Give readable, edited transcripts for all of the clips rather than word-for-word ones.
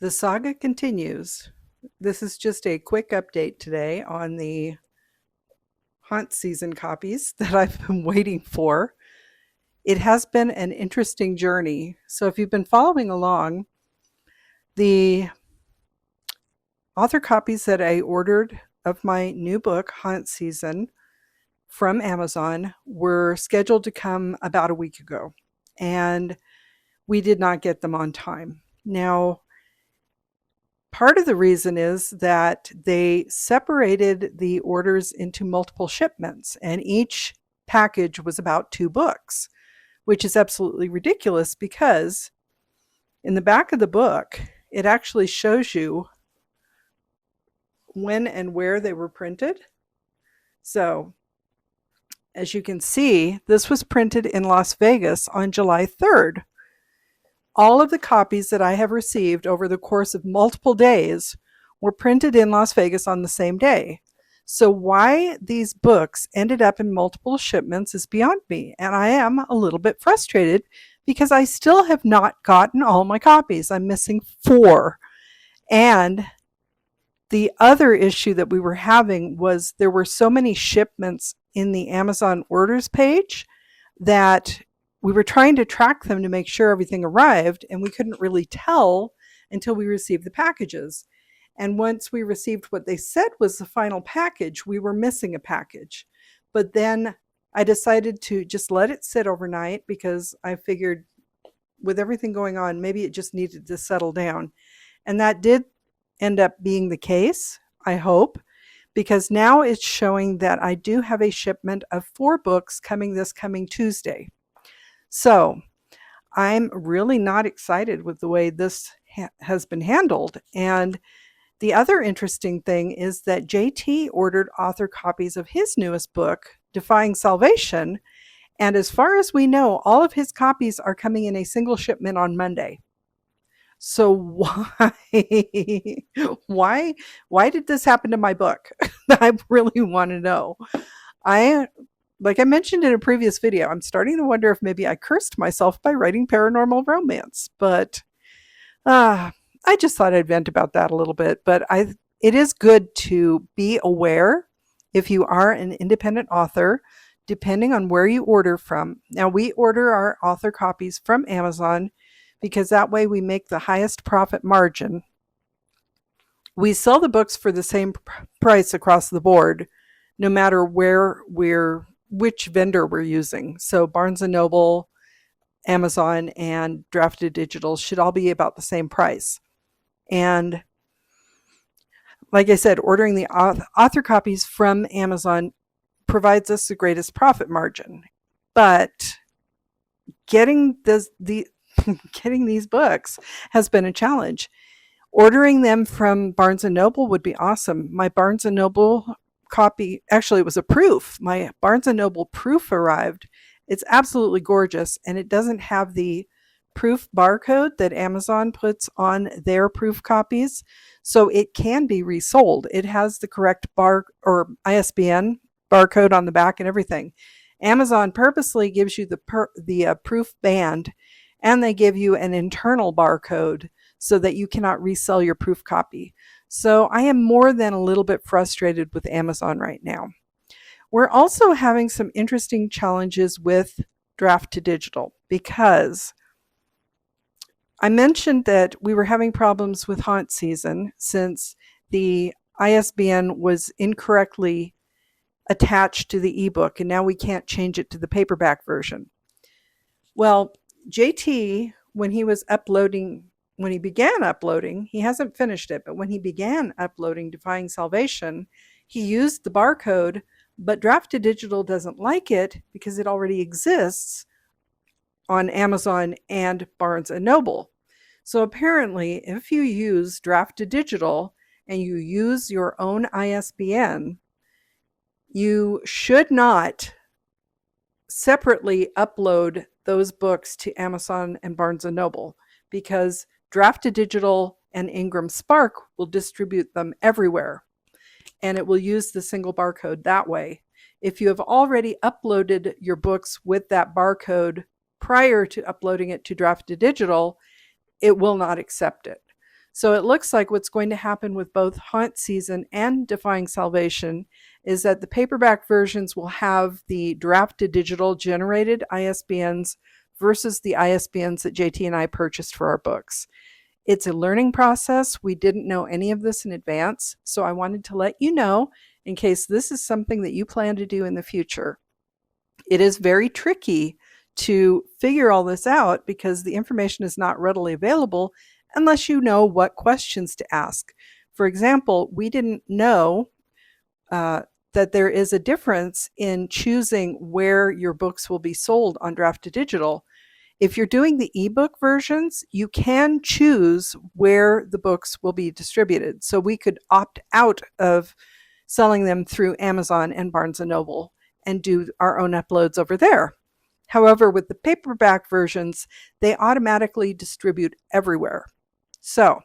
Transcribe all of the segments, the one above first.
The saga continues. This is just a quick update today on the haunt season copies that I've been waiting for. It has been an interesting journey. So, if you've been following along, the author copies that I ordered of my new book, Haunt Season, from Amazon were scheduled to come about a week ago, and we did not get them on time. Now, part of the reason is that they separated the orders into multiple shipments, and each package was about 2 books, which is absolutely ridiculous because in the back of the book, it actually shows you when and where they were printed. So, as you can see, this was printed in Las Vegas on July 3rd. All of the copies that I have received over the course of multiple days were printed in Las Vegas on the same day. So why these books ended up in multiple shipments is beyond me, and I am a little bit frustrated because I still have not gotten all my copies. I'm missing 4. And the other issue that we were having was there were so many shipments in the Amazon orders page that we were trying to track them to make sure everything arrived, and we couldn't really tell until we received the packages. And once we received what they said was the final package, we were missing a package. But then I decided to just let it sit overnight because I figured with everything going on, maybe it just needed to settle down. And that did end up being the case, I hope, because now it's showing that I do have a shipment of 4 books coming this coming Tuesday. So I'm really not excited with the way this has been handled. And the other interesting thing is that JT ordered author copies of his newest book, Defying Salvation. And as far as we know, all of his copies are coming in a single shipment on Monday. So why did this happen to my book? I really want to know. Like I mentioned in a previous video, I'm starting to wonder if maybe I cursed myself by writing paranormal romance, but I just thought I'd vent about that a little bit. But it is good to be aware if you are an independent author, depending on where you order from. Now, we order our author copies from Amazon because that way we make the highest profit margin. We sell the books for the same price across the board, no matter which vendor we're using. So Barnes & Noble, Amazon, and Drafted Digital should all be about the same price. And like I said, ordering the author copies from Amazon provides us the greatest profit margin. But getting these books has been a challenge. Ordering them from Barnes & Noble would be awesome. My Barnes & Noble copy, actually it was a proof. My Barnes & Noble proof arrived. It's absolutely gorgeous, and it doesn't have the proof barcode that Amazon puts on their proof copies, so it can be resold. It has the correct ISBN barcode on the back and everything. Amazon purposely gives you the proof band, and they give you an internal barcode so that you cannot resell your proof copy. So I am more than a little bit frustrated with Amazon right now. We're also having some interesting challenges with Draft to Digital because I mentioned that we were having problems with Haunt Season since the ISBN was incorrectly attached to the ebook, and now we can't change it to the paperback version. Well, JT, when he began uploading, he hasn't finished it, but when he began uploading Defying Salvation, he used the barcode, but Draft to Digital doesn't like it because it already exists on Amazon and Barnes & Noble. So apparently, if you use Draft to Digital and you use your own ISBN, you should not separately upload those books to Amazon and Barnes & Noble because Draft to Digital and Ingram Spark will distribute them everywhere, and it will use the single barcode that way. If you have already uploaded your books with that barcode prior to uploading it to Draft to Digital, it will not accept it. So it looks like what's going to happen with both Haunt Season and Defying Salvation is that the paperback versions will have the draft to digital generated ISBNs versus the ISBNs that JT and I purchased for our books. It's a learning process. We didn't know any of this in advance, so I wanted to let you know in case this is something that you plan to do in the future. It is very tricky to figure all this out because the information is not readily available unless you know what questions to ask. For example, we didn't know that there is a difference in choosing where your books will be sold on draft to digital. If you're doing the ebook versions, you can choose where the books will be distributed. So we could opt out of selling them through Amazon and Barnes & Noble and do our own uploads over there. However, with the paperback versions, they automatically distribute everywhere. So,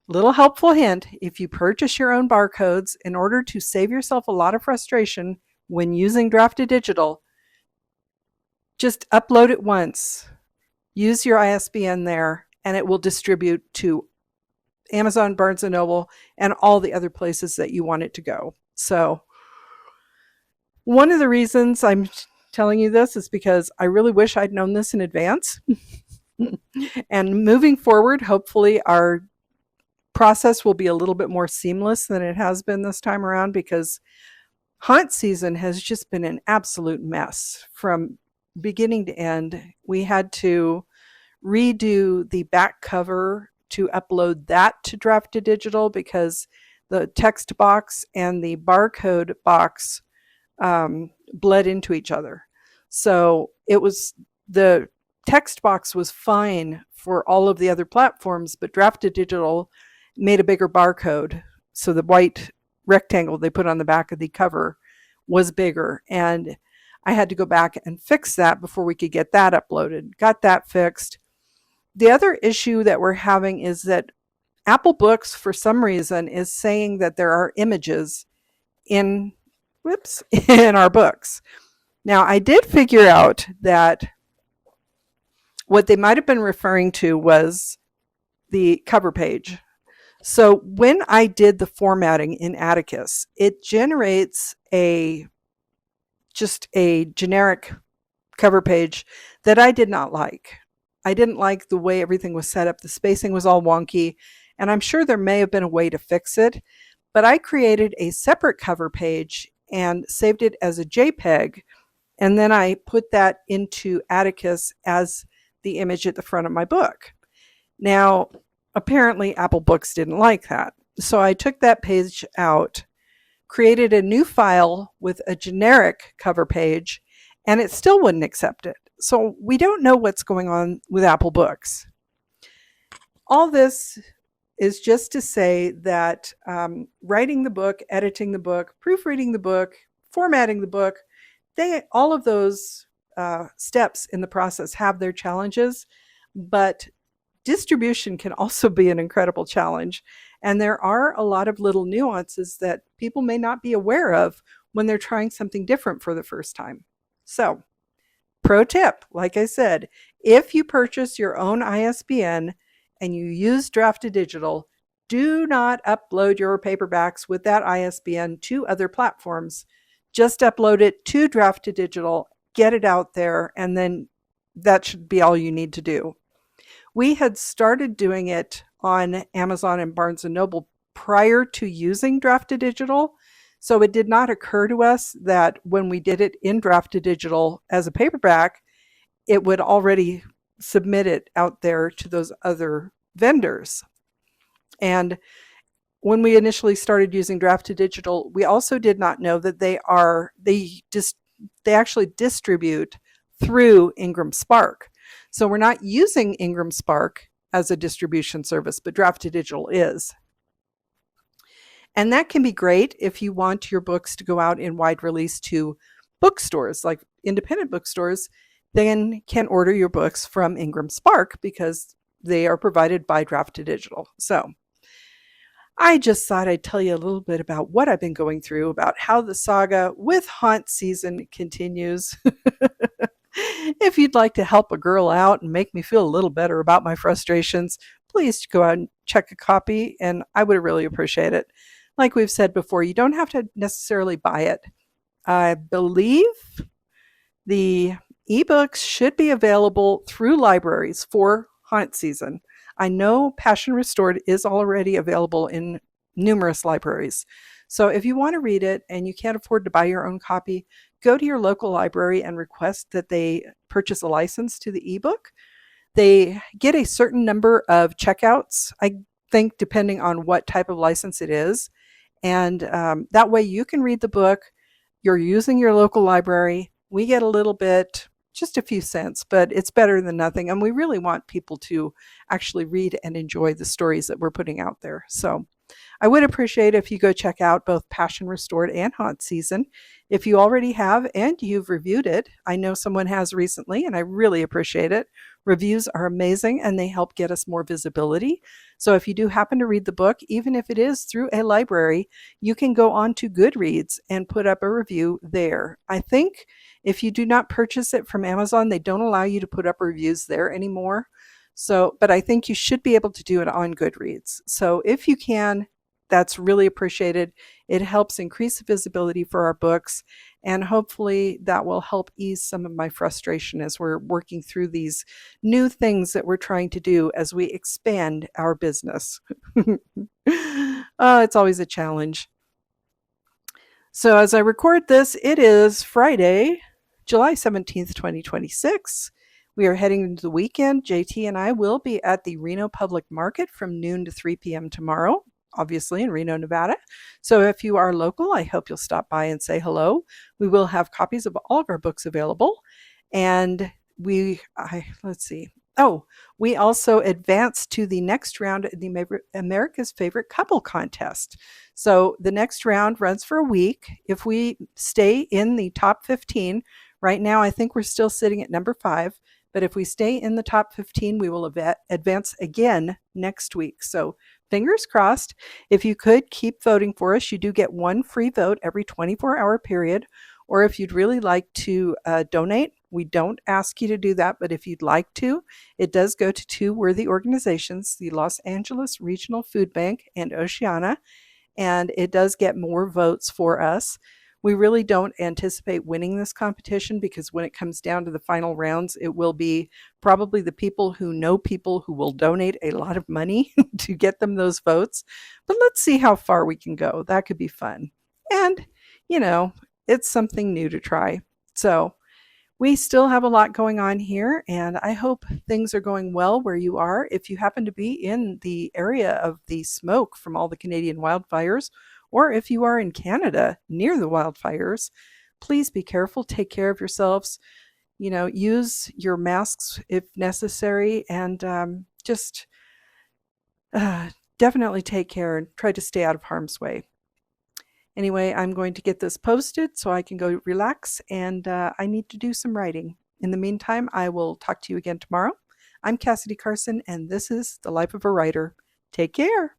little helpful hint, if you purchase your own barcodes in order to save yourself a lot of frustration when using draft to digital, just upload it once, use your ISBN there, and it will distribute to Amazon, Barnes & Noble, and all the other places that you want it to go. So one of the reasons I'm telling you this is because I really wish I'd known this in advance. And moving forward, hopefully our process will be a little bit more seamless than it has been this time around, because Haunt Season has just been an absolute mess from beginning to end. We had to redo the back cover to upload that to draft to digital because the text box and the barcode box bled into each other. So it was, the text box was fine for all of the other platforms, but draft to digital made a bigger barcode. So the white rectangle they put on the back of the cover was bigger, and I had to go back and fix that before we could get that uploaded. Got that fixed. The other issue that we're having is that Apple Books, for some reason, is saying that there are images in our books. Now, I did figure out that what they might have been referring to was the cover page. So when I did the formatting in Atticus, it generates just a generic cover page that I did not like. I didn't like the way everything was set up. The spacing was all wonky, and I'm sure there may have been a way to fix it, but I created a separate cover page and saved it as a JPEG, and then I put that into Atticus as the image at the front of my book. Now, apparently Apple Books didn't like that, so I took that page out, created a new file with a generic cover page, and it still wouldn't accept it. So we don't know what's going on with Apple Books. All this is just to say that writing the book, editing the book, proofreading the book, formatting the book, all of those steps in the process have their challenges, but distribution can also be an incredible challenge. And there are a lot of little nuances that people may not be aware of when they're trying something different for the first time. So, pro tip, like I said, if you purchase your own ISBN and you use draft to digital, do not upload your paperbacks with that ISBN to other platforms. Just upload it to draft to digital, get it out there, and then that should be all you need to do. We had started doing it on Amazon and Barnes & Noble prior to using draft to digital, so it did not occur to us that when we did it in draft to digital as a paperback, it would already submit it out there to those other vendors. And when we initially started using draft to digital, we also did not know that they actually distribute through Ingram Spark. So we're not using Ingram Spark as a distribution service, but draft to digital is. And that can be great if you want your books to go out in wide release to bookstores, like independent bookstores, then can order your books from Ingram Spark because they are provided by draft to digital. So I just thought I'd tell you a little bit about what I've been going through, about how the saga with Haunt Season continues. If you'd like to help a girl out and make me feel a little better about my frustrations, please go out and check a copy, and I would really appreciate it. Like we've said before, you don't have to necessarily buy it. I believe the ebooks should be available through libraries for haunt season. I know Passion Restored is already available in numerous libraries. So if you want to read it and you can't afford to buy your own copy, go to your local library and request that they purchase a license to the ebook. They get a certain number of checkouts, I think, depending on what type of license it is. And that way you can read the book. You're using your local library. We get a little bit, just a few cents, but it's better than nothing. And we really want people to actually read and enjoy the stories that we're putting out there. So I would appreciate if you go check out both Passion Restored and Haunt Season. If you already have and you've reviewed it, I know someone has recently, and I really appreciate it. Reviews are amazing and they help get us more visibility. So if you do happen to read the book, even if it is through a library, you can go on to Goodreads and put up a review there. I think if you do not purchase it from Amazon, they don't allow you to put up reviews there anymore. So, but I think you should be able to do it on Goodreads. So if you can, that's really appreciated. It helps increase the visibility for our books, and hopefully that will help ease some of my frustration as we're working through these new things that we're trying to do as we expand our business. It's always a challenge. So as I record this, it is Friday, July 17th, 2026. We are heading into the weekend. JT and I will be at the Reno Public Market from noon to 3 p.m. tomorrow, obviously in Reno, Nevada. So if you are local, I hope you'll stop by and say hello. We will have copies of all of our books available. And let's see. Oh, we also advanced to the next round of the America's Favorite Couple contest. So the next round runs for a week. If we stay in the top 15, right now I think we're still sitting at number 5. But if we stay in the top 15, we will advance again next week. So fingers crossed. If you could keep voting for us, you do get one free vote every 24-hour period. Or if you'd really like to donate, we don't ask you to do that, but if you'd like to, it does go to 2 worthy organizations, the Los Angeles Regional Food Bank and Oceana, and it does get more votes for us. We really don't anticipate winning this competition because when it comes down to the final rounds, it will be probably the people who know people who will donate a lot of money to get them those votes. But let's see how far we can go. That could be fun. And, it's something new to try. So we still have a lot going on here, and I hope things are going well where you are. If you happen to be in the area of the smoke from all the Canadian wildfires, or if you are in Canada near the wildfires, please be careful, take care of yourselves, use your masks if necessary, and just definitely take care and try to stay out of harm's way. Anyway, I'm going to get this posted so I can go relax, and I need to do some writing. In the meantime, I will talk to you again tomorrow. I'm Cassidy Carson, and this is The Life of a Writer. Take care.